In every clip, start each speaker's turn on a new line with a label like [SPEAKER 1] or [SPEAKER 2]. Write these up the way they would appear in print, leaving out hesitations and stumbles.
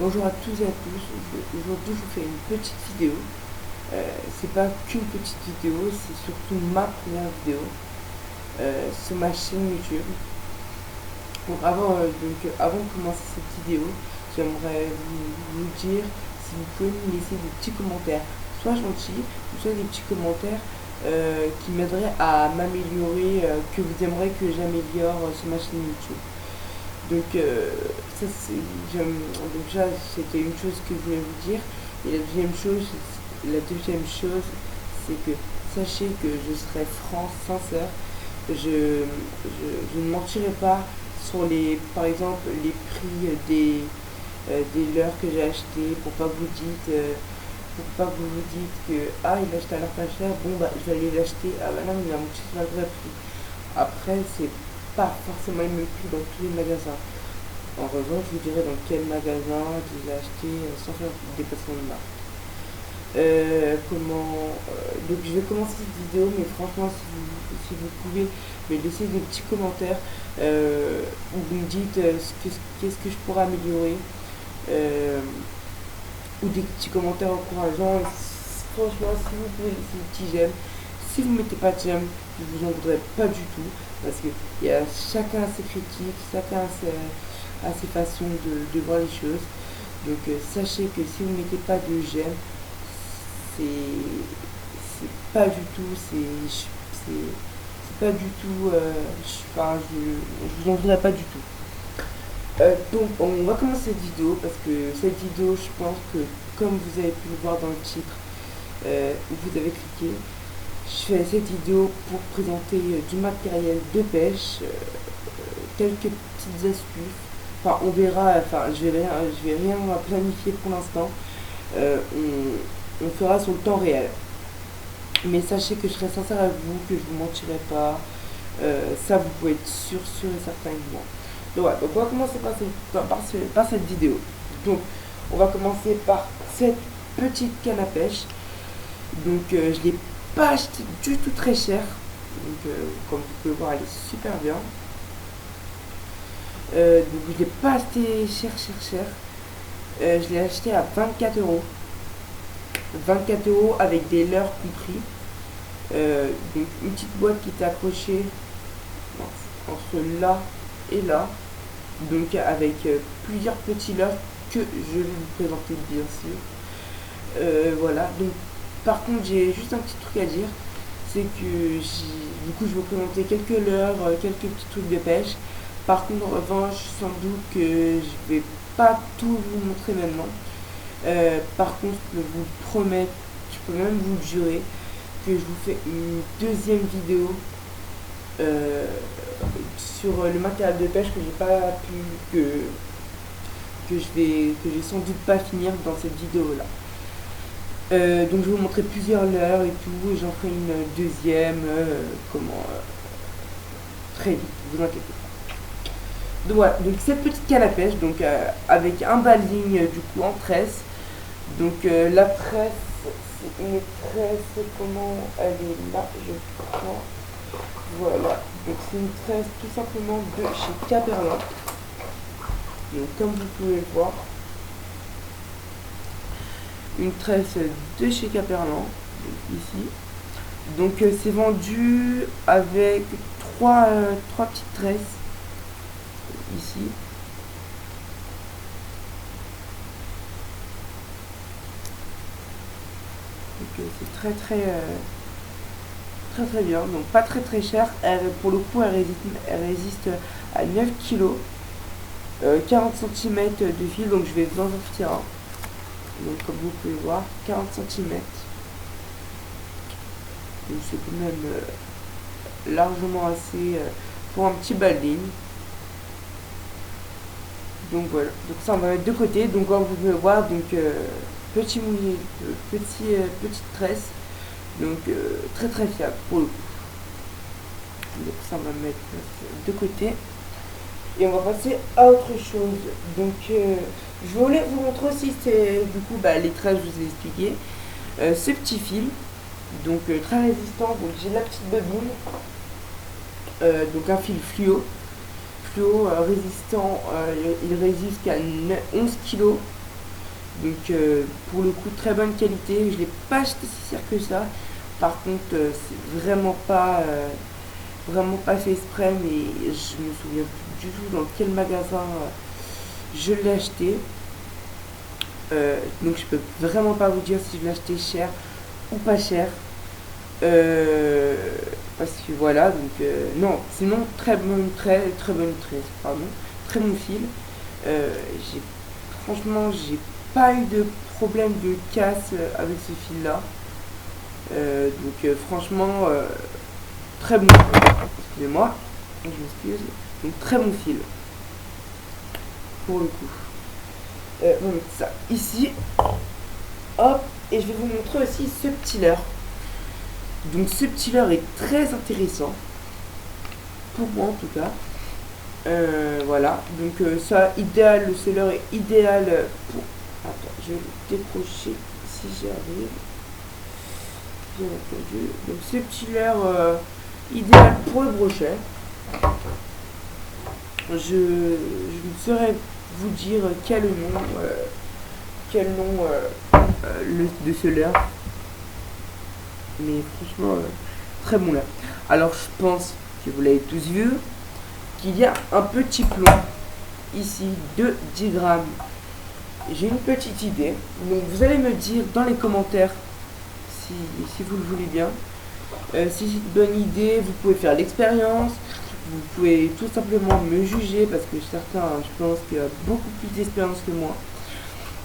[SPEAKER 1] Bonjour à tous et à tous. Aujourd'hui, je vous fais une petite vidéo. C'est pas qu'une petite vidéo, c'est surtout ma première vidéo sur ma chaîne YouTube. Donc avant de commencer cette vidéo, j'aimerais vous dire si vous pouvez me laisser des petits commentaires, soit gentils, soit des petits commentaires qui m'aideraient à m'améliorer, que vous aimeriez que j'améliore sur ma chaîne YouTube. Donc, déjà, c'était une chose que je voulais vous dire. Et la deuxième chose, c'est que sachez que je serai franc, sincère. Je ne mentirai pas sur par exemple, les prix des leurres que j'ai achetées pour pas que vous vous dites que il a acheté à l'heure pas cher, bon bah je vais aller l'acheter, ah bah non il a monté sur le vrai prix. Après c'est pas forcément le même prix dans tous les magasins. En revanche, je vous dirai dans quel magasin je l'ai acheté sans faire des placements de marque. Donc je vais commencer cette vidéo, mais franchement, si vous pouvez me laisser des petits commentaires où vous me dites qu'est-ce que je pourrais améliorer, ou des petits commentaires encourageants. Et franchement, si vous pouvez laisser des petits j'aime, si vous ne mettez pas de j'aime, je vous en voudrais pas du tout, parce que chacun a ses critiques, chacun a ses façons de voir les choses. Donc sachez que si vous ne mettez pas de j'aime, c'est pas du tout, c'est pas du tout, je vous en voudrais pas du tout. Donc on va commencer cette vidéo parce que cette vidéo, je pense que comme vous avez pu le voir dans le titre, où vous avez cliqué, je fais cette vidéo pour présenter du matériel de pêche, quelques petites astuces. Enfin, on verra, je vais rien planifier pour l'instant. On fera sur le temps réel. Mais sachez que je serai sincère avec vous, que je ne vous mentirai pas. Ça, vous pouvez être sûr et certain avec moi. Donc, voilà, donc on va commencer par cette vidéo. Donc, on va commencer par cette petite canne à pêche. Donc, je ne l'ai pas acheté du tout très cher. Donc, comme vous pouvez voir, elle est super bien. Donc, je ne l'ai pas acheté cher. Je l'ai acheté à 24 euros. 24 euros avec des leurres compris. Donc, une petite boîte qui est accrochée entre là et là. Donc, avec plusieurs petits leurres que je vais vous présenter, bien sûr. Voilà. Donc, par contre, j'ai juste un petit truc à dire. C'est que du coup, je vais vous présenter quelques leurres, quelques petits trucs de pêche. Par contre, en revanche, sans doute que je vais pas tout vous montrer maintenant. Par contre, je peux vous promettre, je peux même vous le jurer, que je vous fais une deuxième vidéo sur le matériel de pêche que j'ai pas pu, que je vais sans doute pas finir dans cette vidéo là. Donc je vais vous montrer plusieurs leurres et tout, et j'en ferai une deuxième, très vite, vous inquiétez pas. Donc voilà, donc cette petite canne à pêche, donc avec un baling du coup en tresse. Donc la tresse, c'est une tresse, comment elle est là, je crois. Voilà, donc c'est une tresse tout simplement de chez Caperlan. Donc comme vous pouvez le voir, une tresse de chez Caperlan, ici. Donc c'est vendu avec trois petites tresses, ici. Donc c'est très bien, donc pas très cher. Pour le coup elle résiste à 9 kg, 40 cm de fil, donc je vais vous en sortir un. Donc comme vous pouvez voir, 40 cm. Donc c'est quand même largement assez pour un petit baling. Donc voilà, donc ça on va mettre de côté. Donc comme vous pouvez voir, donc petit mouillé, petite tresse, donc très fiable pour le coup. Donc ça on va mettre de côté et on va passer à autre chose. Donc je voulais vous montrer aussi du coup les tresses, je vous ai expliqué, ce petit fil, donc très résistant. Donc j'ai la petite bobine, donc un fil fluo résistant, il résiste qu'à 11 kg. Donc pour le coup, très bonne qualité. Je l'ai pas acheté si cher que ça. Par contre, c'est vraiment pas fait exprès, mais je me souviens plus du tout dans quel magasin je l'ai acheté. Donc je peux vraiment pas vous dire si je l'ai acheté cher ou pas cher. Euh, Parce que voilà, donc non, sinon très bonne tresse, pardon, très bon fil. Euh, j'ai Franchement, j'ai pas eu de problème de casse avec ce fil là. Franchement, très bon. Excusez-moi, je m'excuse. Donc très bon fil pour le coup. On va mettre ça ici. Hop, et je vais vous montrer aussi ce petit leurre. Donc ce petit leurre est très intéressant pour moi en tout cas. Voilà, donc ça idéal, le seller est idéal pour. Attends, je vais le décrocher si j'y arrive. Bien entendu. Donc ce petit leurre idéal pour le brochet. Je ne saurais vous dire quel nom de ce leurre, mais franchement très bon leurre. Alors je pense que vous l'avez tous vu, qu'il y a un petit plomb ici de 10 grammes. J'ai une petite idée, donc vous allez me dire dans les commentaires si vous le voulez bien. Si c'est une bonne idée, vous pouvez faire l'expérience, vous pouvez tout simplement me juger parce que certains, je pense qu'il y a beaucoup plus d'expérience que moi.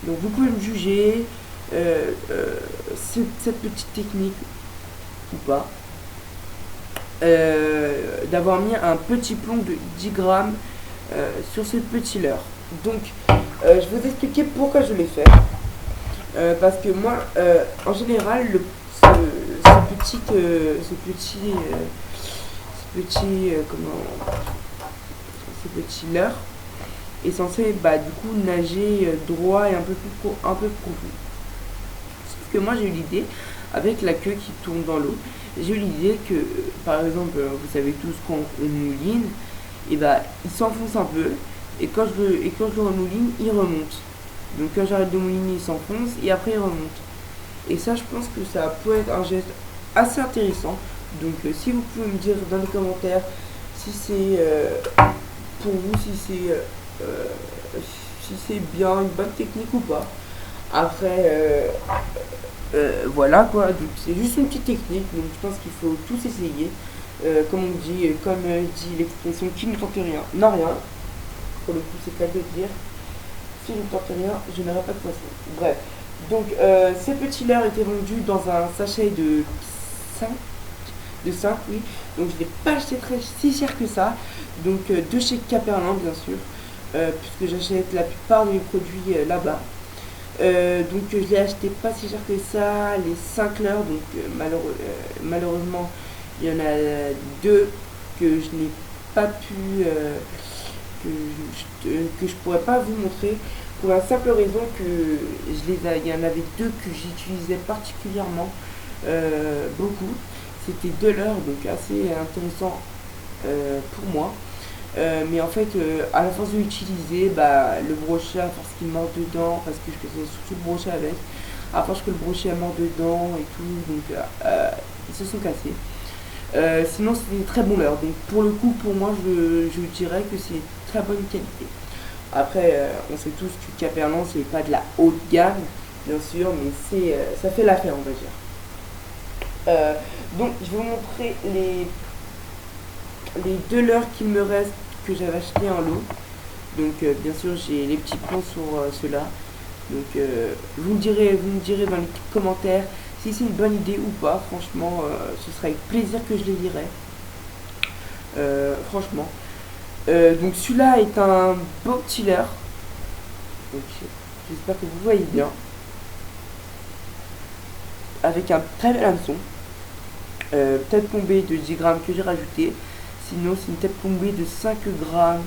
[SPEAKER 1] Donc vous pouvez me juger cette petite technique ou pas. D'avoir mis un petit plomb de 10 grammes sur ce petit leurre. Donc, je vais vous expliquer pourquoi je l'ai fait. Parce que moi, en général, ce petit leurre est censé, du coup, nager droit et un peu profond. Sauf que moi, j'ai eu l'idée, avec la queue qui tourne dans l'eau, j'ai eu l'idée que, par exemple, vous savez tous quand on mouline, il s'enfonce un peu, et quand je le remouline, il remonte. Donc quand j'arrête de mouliner, il s'enfonce, et après il remonte. Et ça, je pense que ça peut être un geste assez intéressant. Donc si vous pouvez me dire dans les commentaires si c'est pour vous, si c'est bien une bonne technique ou pas. Après, voilà quoi, donc c'est juste une petite technique, donc je pense qu'il faut tous essayer. Comme dit l'expression qui ne tente rien, n'a rien. Pour le coup, c'est qu'à de dire, si je ne tente rien, je n'aurai pas de poisson. Bref, donc ces petits leurres étaient vendus dans un sachet de 5, oui. Donc je n'ai pas acheté si cher que ça. Donc de chez Caperlin, bien sûr, puisque j'achète la plupart de mes produits là-bas. Donc je l'ai acheté pas si cher que ça, les 5 leurres, donc malheureusement il y en a 2 que je n'ai pas pu, que je pourrais pas vous montrer, pour la simple raison que il y en avait 2 que j'utilisais particulièrement beaucoup. C'était 2 leurres, donc assez intéressant pour moi. Mais en fait, à la force de l'utiliser, le brochet, à force qu'il mord dedans, parce que je faisais surtout le brochet avec, à force que le brochet mord dedans et tout, donc ils se sont cassés. Sinon, c'est des très bons leurres. Donc pour le coup, pour moi, je dirais que c'est très bonne qualité. Après, on sait tous que Caperlin, c'est pas de la haute gamme, bien sûr, mais ça fait l'affaire, on va dire. Donc, je vais vous montrer les 2 leurres qu'il me reste que j'avais acheté en lot. Donc bien sûr j'ai les petits plans sur ceux-là. Donc vous me direz dans les commentaires si c'est une bonne idée ou pas. Franchement ce sera avec plaisir que je les lirai. Franchement. Donc celui-là est un beau petit leurre. Donc j'espère que vous voyez bien. Avec un très bel hameçon. Tête plombée de 10 grammes que j'ai rajouté. Sinon, c'est une tête plombée de 5 grammes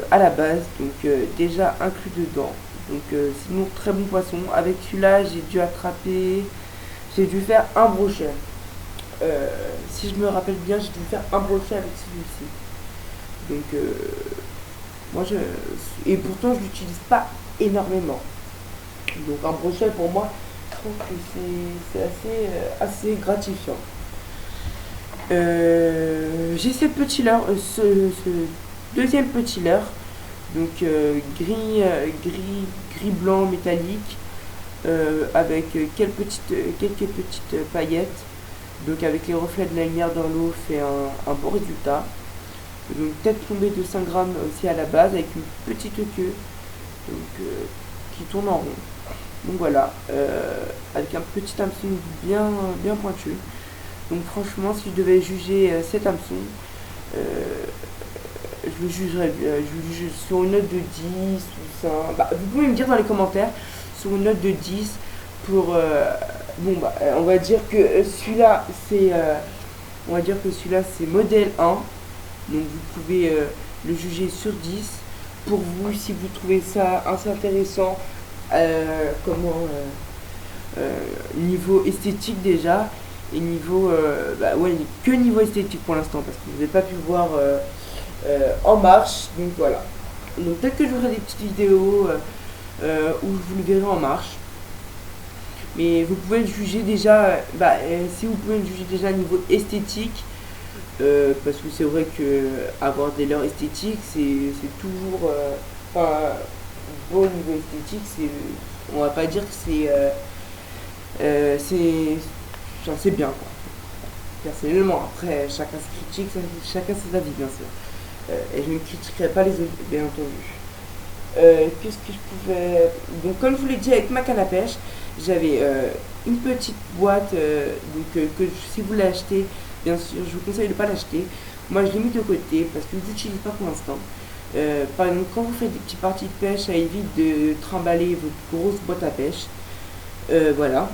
[SPEAKER 1] à la base, donc déjà inclus dedans. Donc, sinon, très bon poisson. Avec celui-là, j'ai dû faire un brochet. Si je me rappelle bien, j'ai dû faire un brochet avec celui-ci. Donc, et pourtant, je l'utilise pas énormément. Donc un brochet pour moi, je trouve que c'est assez gratifiant. J'ai cette petit leurre, ce deuxième petit leurre, donc gris blanc métallique, avec quelques petites paillettes. Donc avec les reflets de la lumière dans l'eau fait un bon résultat. Donc tête plombée de 5 grammes aussi à la base avec une petite queue donc, qui tourne en rond. Donc voilà, avec un petit hameçon bien pointu. Donc franchement, si je devais juger cet hameçon, je le jugerais sur une note de 10 ou 5. Bah, vous pouvez me dire dans les commentaires sur une note de 10 pour bon bah on va dire que celui-là c'est modèle 1. Donc vous pouvez le juger sur 10. Pour vous, si vous trouvez ça assez intéressant, niveau esthétique déjà, et niveau que niveau esthétique pour l'instant parce que vous n'avez pas pu le voir en marche. Donc voilà. Donc peut-être que je ferai des petites vidéos où je vous le verrai en marche. Mais vous pouvez le juger déjà, si vous pouvez le juger déjà à niveau esthétique, parce que c'est vrai que avoir des leurres esthétiques, c'est toujours beau niveau esthétique. On va pas dire que c'est bien quoi. Personnellement, après chacun se critique, chacun ses avis bien sûr. Et je ne critiquerai pas les autres, bien entendu. Qu'est-ce que je pouvais. Donc, comme je vous l'ai dit, avec ma canne à pêche, j'avais une petite boîte. Que si vous l'achetez, bien sûr, je vous conseille de ne pas l'acheter. Moi, je l'ai mis de côté parce que je ne l'utilise pas pour l'instant. Par exemple, quand vous faites des petites parties de pêche, ça évite de trimballer votre grosse boîte à pêche. Voilà.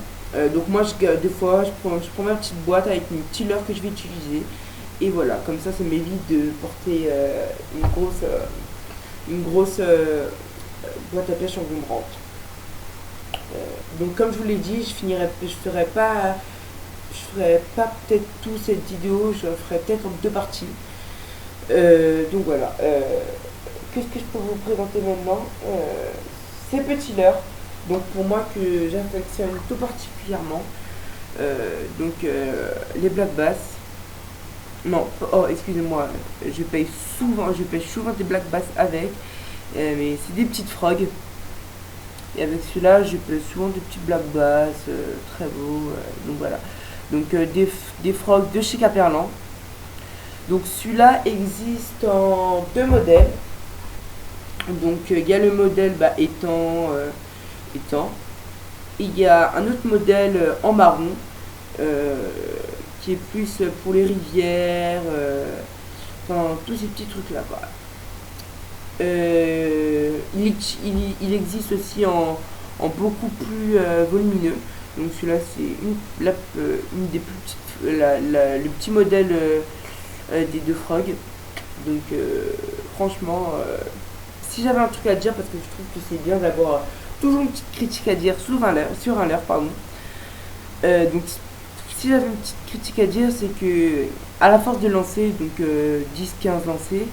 [SPEAKER 1] Donc, moi, des fois, je prends ma petite boîte avec une petite leurre que je vais utiliser. Et voilà, comme ça m'évite de porter une grosse boîte à pêche encombrante. Donc comme je vous l'ai dit, je ferai pas peut-être tout cette vidéo, je ferai peut-être en 2 parties. Donc voilà. Qu'est-ce que je peux vous présenter maintenant? Ces petits leurres, donc pour moi que j'affectionne tout particulièrement. Les black bass. Non, oh excusez-moi, je pêche souvent des black bass avec, mais c'est des petites frogs. Et avec celui-là, je pêche souvent des petites black bass, très beaux. Donc voilà. Donc des frogs de chez Caperlan. Donc celui-là existe en 2 modèles. Donc il y a le modèle étang. Il y a un autre modèle en marron. Qui est plus pour les rivières, tous ces petits trucs là quoi. Il existe aussi en beaucoup plus volumineux. Donc celui-là c'est une des plus petites, le petit modèle des 2 frogs. Donc franchement, si j'avais un truc à dire, parce que je trouve que c'est bien d'avoir toujours une petite critique à dire sur un leurre, pardon. Donc si j'avais une petite critique à dire, c'est que à la force de lancer, donc 10-15 lancers,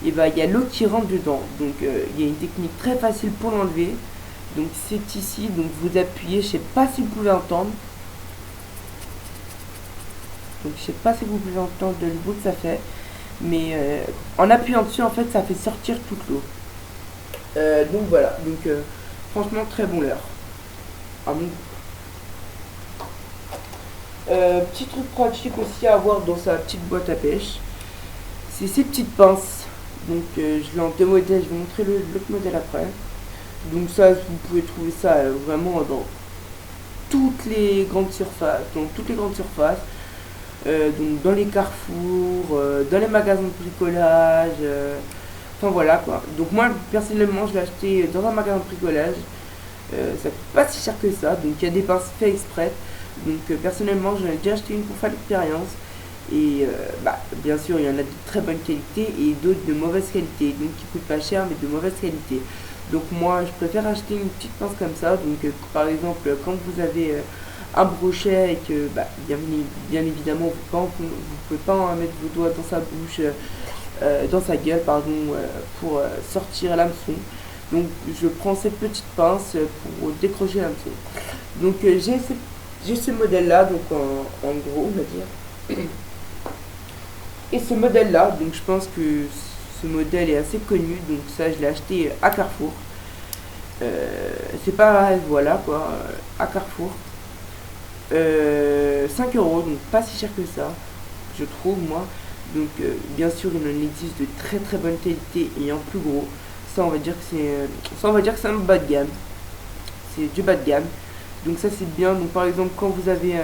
[SPEAKER 1] et il y a l'eau qui rentre dedans. Donc il y a une technique très facile pour l'enlever. Donc c'est ici, donc vous appuyez, je sais pas si vous pouvez entendre. Donc je sais pas si vous pouvez entendre le bruit que ça fait. Mais en appuyant dessus, en fait, ça fait sortir toute l'eau. Donc voilà, donc franchement très bon leurre. À mon goût. Petit truc pratique aussi à avoir dans sa petite boîte à pêche, c'est ces petites pinces. Donc je l'ai en 2 modèles, je vais montrer l'autre modèle après. Donc ça, vous pouvez trouver ça vraiment dans toutes les grandes surfaces, donc dans les carrefours, dans les magasins de bricolage, enfin voilà quoi. Donc moi personnellement je l'ai acheté dans un magasin de bricolage, ça coûte pas si cher que ça, donc il y a des pinces fait exprès. Donc personnellement j'en ai déjà acheté une pour faire l'expérience. Et bien sûr il y en a de très bonne qualité et d'autres de mauvaise qualité, donc qui coûtent pas cher mais de mauvaise qualité. Donc moi je préfère acheter une petite pince comme ça. Donc par exemple quand vous avez un brochet et que bien évidemment vous pouvez pas mettre vos doigts dans sa bouche, dans sa gueule pardon, pour sortir l'hameçon. Donc je prends cette petite pince pour décrocher l'hameçon. Donc j'ai ce modèle là, donc en gros on va dire. Et ce modèle là, donc je pense que ce modèle est assez connu, donc ça je l'ai acheté à Carrefour. C'est pas, voilà quoi, à Carrefour. 5 euros, donc pas si cher que ça, je trouve moi. Donc bien sûr il en existe de très très bonne qualité et en plus gros. Ça on va dire que c'est un bas de gamme. C'est du bas de gamme. Donc ça c'est bien. Donc par exemple quand vous avez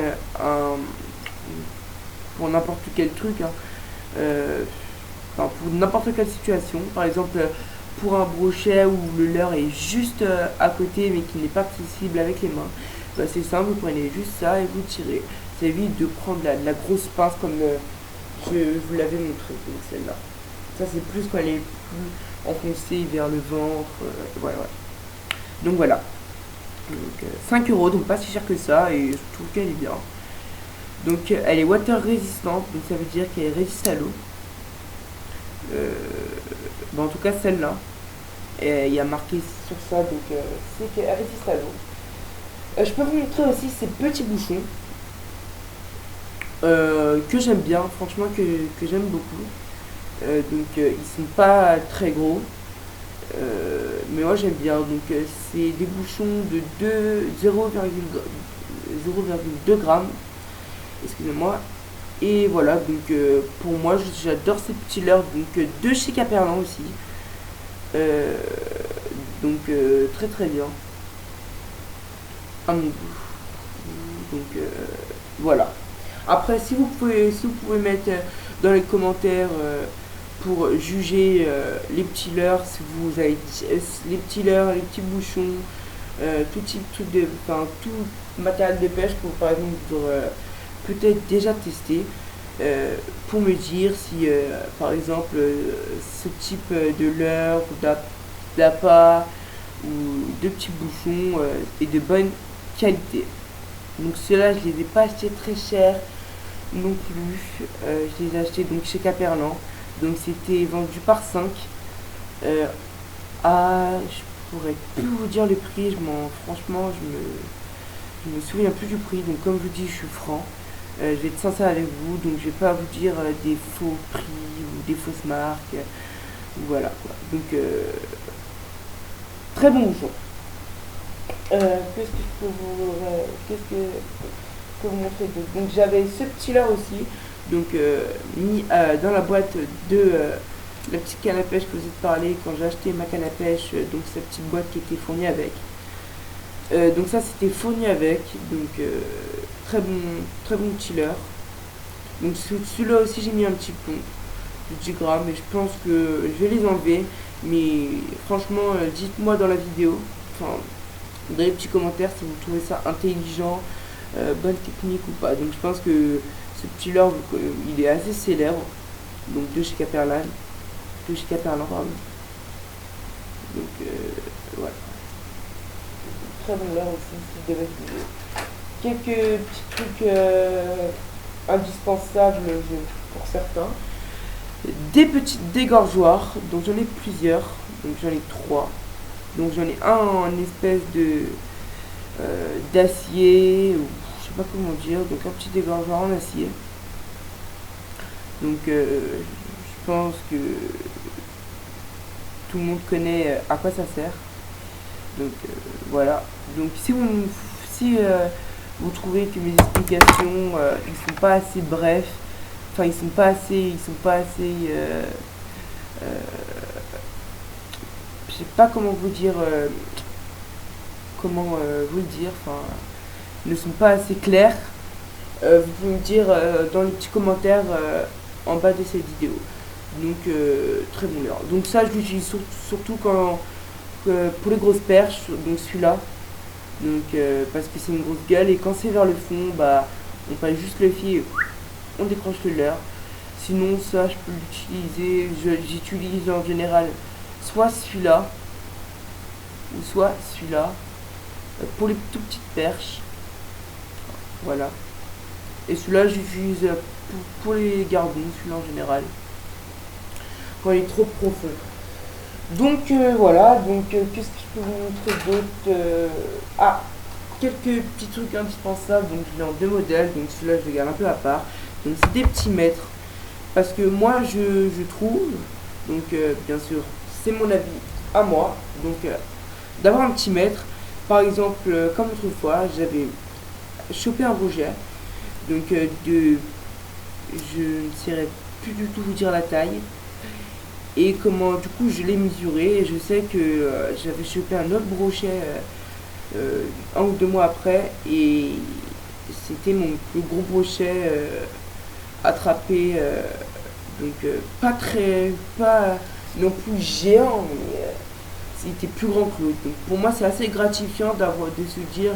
[SPEAKER 1] pour n'importe quel truc, hein, enfin, pour n'importe quelle situation, par exemple pour un brochet où le leurre est juste à côté mais qui n'est pas accessible avec les mains, bah, c'est simple, vous prenez juste ça et vous tirez. Ça évite de prendre la grosse pince comme je vous l'avais montré, donc celle-là. Ça c'est plus quand elle est plus enfoncée vers le ventre, ouais. Donc voilà. Donc 5 euros, donc pas si cher que ça et je trouve qu'elle est bien. Donc elle est water résistante, donc ça veut dire qu'elle résiste à l'eau. Bon, en tout cas celle-là, il y a marqué sur ça, donc c'est qu'elle résiste à l'eau. Je peux vous montrer aussi ces petits bouchons que j'aime bien, franchement que j'aime beaucoup. Donc ils sont pas très gros, mais moi j'aime bien. Donc c'est des bouchons de 0,2 grammes, excusez-moi. Et voilà, donc pour moi j'adore ces petits leurres, donc de chez Caperlan aussi. Donc très très bien à mon goût. Donc voilà. Après si vous pouvez mettre dans les commentaires pour juger les petits leurres, si vous avez les petits leurres, les petits bouchons, tout type enfin tout matériel de pêche pour par exemple peut-être déjà testé, pour me dire si par exemple ce type de leurre ou d'appât ou de petits bouchons est de bonne qualité. Donc ceux-là je les ai pas achetés très cher non plus, je les ai achetés donc chez Caperlan, donc c'était vendu par 5 je pourrais plus vous dire le prix, franchement je me souviens plus du prix, donc comme je vous dis je suis franc. Je vais être sincère avec vous, donc je vais pas vous dire des faux prix ou des fausses marques. Voilà quoi. Donc très bon bouchon. Qu'est-ce que je peux vous montrer d'autre? Donc j'avais ce petit là aussi, donc mis dans la boîte de la petite canne à pêche que je vous ai parlé quand j'ai acheté ma canne à pêche, donc cette petite boîte qui était fournie avec. Donc ça c'était fourni avec, donc très bon petit leurre. Donc celui-là aussi j'ai mis un petit plomb de 10 grammes et je pense que je vais les enlever, mais franchement dites-moi dans la vidéo, enfin dans les petits commentaires si vous trouvez ça intelligent, bonne technique ou pas. Donc je pense que ce petit leurre il est assez célèbre, donc de chez Caperlan, pardon. Donc voilà. Très bon leurre aussi si je devais utiliser. Quelques petits trucs indispensables pour certains. Des petites dégorgeoirs, donc j'en ai plusieurs, donc j'en ai 3. Donc j'en ai un en espèce de d'acier, ou je sais pas comment dire, donc un petit dégorgeoir en acier. Donc je pense que tout le monde connaît à quoi ça sert. Donc voilà. Donc si vous trouvez que mes explications ils sont pas assez brefs, enfin ils sont pas assez je sais pas comment vous dire enfin ne sont pas assez clairs, vous pouvez me dire dans les petits commentaires en bas de cette vidéo. Donc très bon leurre. Donc ça je l'utilise surtout quand pour les grosses perches, donc celui-là. Donc parce que c'est une grosse gueule et quand c'est vers le fond, bah on passe juste le fil et on décroche le leurre. Sinon ça je peux l'utiliser, j'utilise en général soit celui-là ou soit celui-là pour les tout petites perches. Voilà. Et celui-là j'utilise pour les gardons, celui-là en général. Quand il est trop profond. Donc voilà, donc qu'est-ce que je peux vous montrer d'autre? Ah, quelques petits trucs indispensables. Donc je l'ai en deux modèles, donc celui-là je le garde un peu à part. Donc c'est des petits mètres. Parce que moi je trouve, donc bien sûr c'est mon avis à moi, donc d'avoir un petit mètre. Par exemple, comme autrefois, j'avais chopé un rouget, donc je ne saurais plus du tout vous dire la taille. Et comment, du coup, je l'ai mesuré et je sais que j'avais chopé un autre brochet 1 ou 2 mois après et c'était mon plus gros brochet attrapé. Pas très, pas non plus géant, mais c'était plus grand que l'autre. Donc pour moi, c'est assez gratifiant de se dire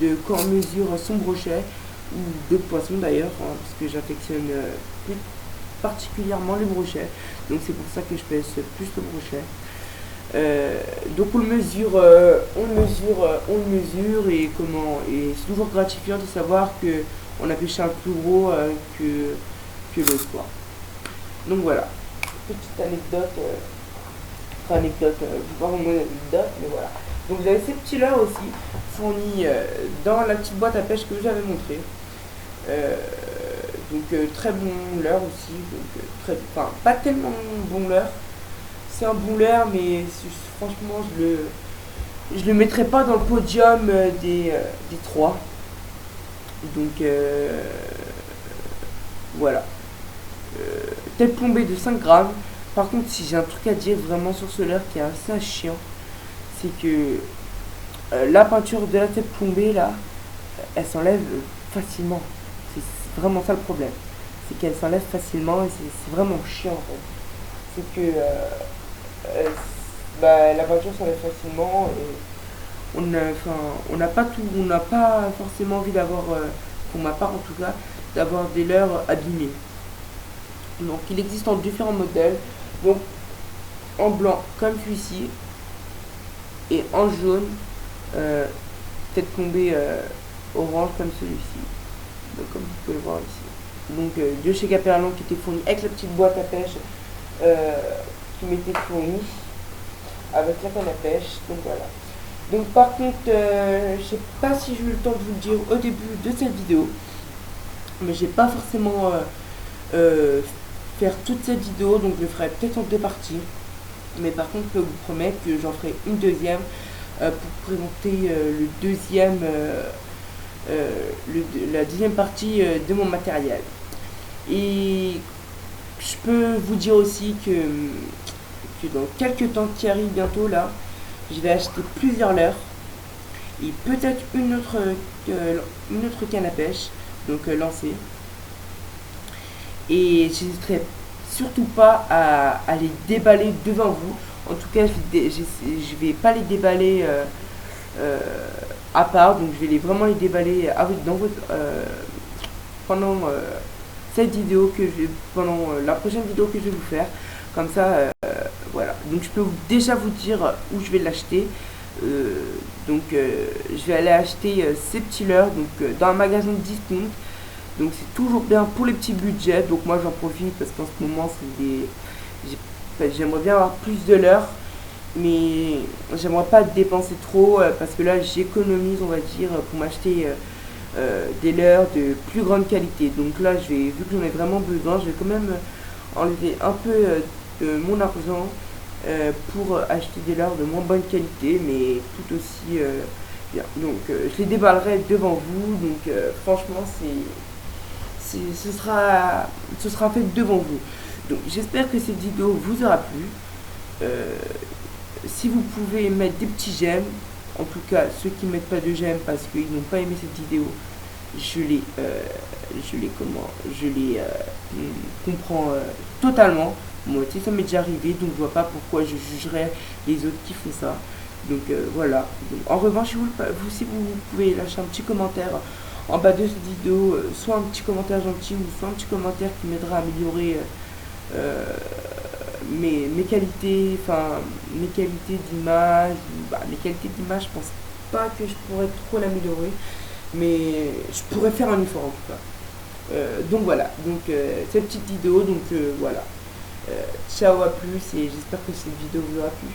[SPEAKER 1] de quand on mesure son brochet ou d'autres poissons d'ailleurs, hein, parce que j'affectionne plus particulièrement les brochets. Donc c'est pour ça que je pèse plus le brochet. Donc on le mesure et c'est toujours gratifiant de savoir que on a pêché un plus gros que l'autre quoi. Donc voilà, petite anecdote, pas vraiment une anecdote, mais voilà. Donc vous avez ces petits leurres aussi fournis dans la petite boîte à pêche que je vous avais montré. Très bon leurre aussi, enfin pas tellement bon leurre. C'est un bon leurre, mais franchement je le mettrai pas dans le podium des trois. Donc voilà. Tête plombée de 5 grammes. Par contre, si j'ai un truc à dire vraiment sur ce leurre qui est assez chiant, c'est que la peinture de la tête plombée là, elle s'enlève facilement. C'est vraiment ça le problème. C'est qu'elle s'enlève facilement et c'est vraiment chiant en fait. C'est que la peinture s'enlève facilement et on n'a pas forcément envie d'avoir, pour ma part en tout cas, d'avoir des leurres abîmés. Donc il existe en différents modèles. Donc en blanc comme celui-ci et en jaune, tête plombée orange comme celui-ci. Donc, comme vous pouvez le voir ici. Donc de chez Caperlon qui était fourni avec la petite boîte à pêche qui m'était fournie avec la canne à pêche. Donc voilà. Donc par contre, je sais pas si j'ai eu le temps de vous le dire au début de cette vidéo, mais j'ai pas forcément faire toute cette vidéo, donc je le ferai peut-être en 2 parties. Mais par contre, je vous promets que j'en ferai une deuxième pour présenter la deuxième partie de mon matériel. Et je peux vous dire aussi que dans quelques temps qui arrivent bientôt là, je vais acheter plusieurs leurres et peut-être une autre canne à pêche, donc lancée. Et j'hésiterai surtout pas à les déballer devant vous. En tout cas, je vais pas les déballer à part, donc je vais vraiment les déballer dans pendant cette vidéo pendant la prochaine vidéo que je vais vous faire. Comme ça, voilà. Donc je peux déjà vous dire où je vais l'acheter. Je vais aller acheter ces petits leurres dans un magasin de discount. Donc c'est toujours bien pour les petits budgets. Donc moi j'en profite parce qu'en ce moment j'aimerais bien avoir plus de leurres, mais j'aimerais pas dépenser trop parce que là j'économise on va dire pour m'acheter des leurres de plus grande qualité. Donc là vu que j'en ai vraiment besoin, je vais quand même enlever un peu de mon argent pour acheter des leurres de moins bonne qualité mais tout aussi bien. Donc je les déballerai devant vous. Donc franchement ce sera fait devant vous. Donc j'espère que cette vidéo vous aura plu. Si vous pouvez mettre des petits j'aime, en tout cas ceux qui ne mettent pas de j'aime parce qu'ils n'ont pas aimé cette vidéo, je les comprends totalement. Moi aussi ça m'est déjà arrivé, donc je vois pas pourquoi je jugerais les autres qui font ça. Donc voilà. Donc, en revanche, si vous pouvez lâcher un petit commentaire en bas de cette vidéo, soit un petit commentaire gentil ou soit un petit commentaire qui m'aidera à améliorer mes qualités, mes qualités d'image. Mes qualités d'image, je pense pas que je pourrais trop l'améliorer, mais je pourrais faire un effort en tout cas. Donc voilà, cette petite vidéo, voilà. Ciao, à plus et j'espère que cette vidéo vous aura plu.